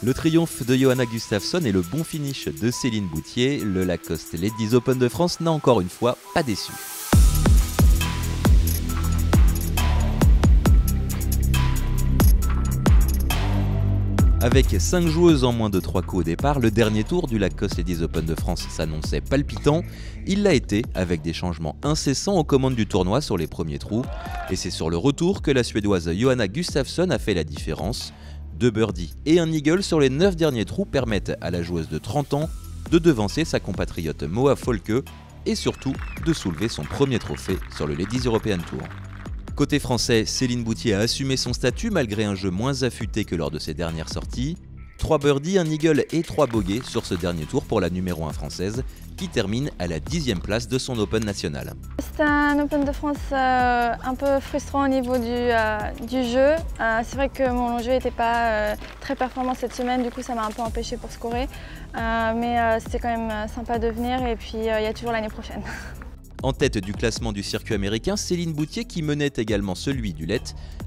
Le triomphe de Johanna Gustafsson et le bon finish de Céline Boutier, le Lacoste Ladies Open de France n'a encore une fois pas déçu. Avec 5 joueuses en moins de 3 coups au départ, le dernier tour du Lacoste Ladies Open de France s'annonçait palpitant. Il l'a été avec des changements incessants aux commandes du tournoi sur les premiers trous. Et c'est sur le retour que la Suédoise Johanna Gustafsson a fait la différence. 2 birdies et un eagle sur les 9 derniers trous permettent à la joueuse de 30 ans de devancer sa compatriote Moa Folke et surtout de soulever son premier trophée sur le Ladies European Tour. Côté français, Céline Boutier a assumé son statut malgré un jeu moins affûté que lors de ses dernières sorties. 3 birdies, un eagle et 3 bogeys sur ce dernier tour pour la numéro 1 française qui termine à la 10e place de son Open national. C'était un Open de France un peu frustrant au niveau du jeu. C'est vrai que mon jeu n'était pas très performant cette semaine, du coup ça m'a un peu empêché pour scorer. Mais c'était quand même sympa de venir et puis il y a toujours l'année prochaine. En tête du classement du circuit américain, Céline Boutier, qui menait également celui du LET,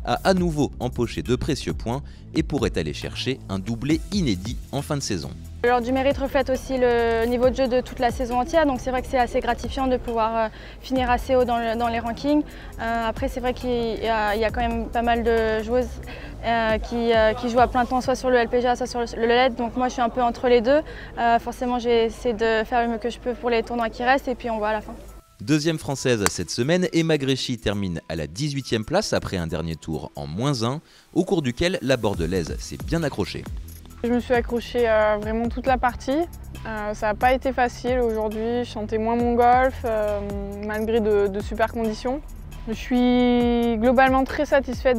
a à nouveau empoché de précieux points et pourrait aller chercher un doublé inédit en fin de saison. L'heure du mérite reflète aussi le niveau de jeu de toute la saison entière, donc c'est vrai que c'est assez gratifiant de pouvoir finir assez haut dans les rankings. Après c'est vrai qu'il y a quand même pas mal de joueuses qui jouent à plein temps soit sur le LPGA soit sur le LED, donc moi je suis un peu entre les deux. Forcément j'ai essayé de faire le mieux que je peux pour les tournois qui restent et puis on voit à la fin. Deuxième française cette semaine, Emma Gréchy termine à la 18e place après un dernier tour en -1, au cours duquel la bordelaise s'est bien accrochée. Je me suis accrochée vraiment toute la partie. Ça n'a pas été facile aujourd'hui, je sentais moins mon golf malgré de super conditions. Je suis globalement très satisfaite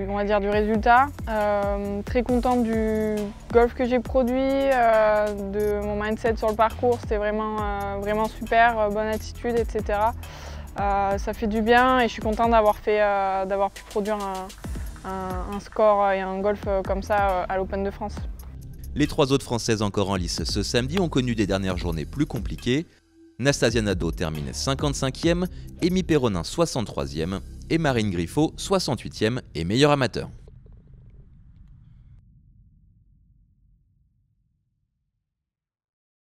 on va dire, du résultat, très contente du golf que j'ai produit, de mon mindset sur le parcours, c'était vraiment super, bonne attitude, etc. Ça fait du bien et je suis contente d'avoir pu produire un score et un golf comme ça à l'Open de France. Les 3 autres Françaises encore en lice ce samedi ont connu des dernières journées plus compliquées. Nastasia Nadeau termine 55e, Amy Perronin 63e et Marine Griffot 68e et meilleure amateur.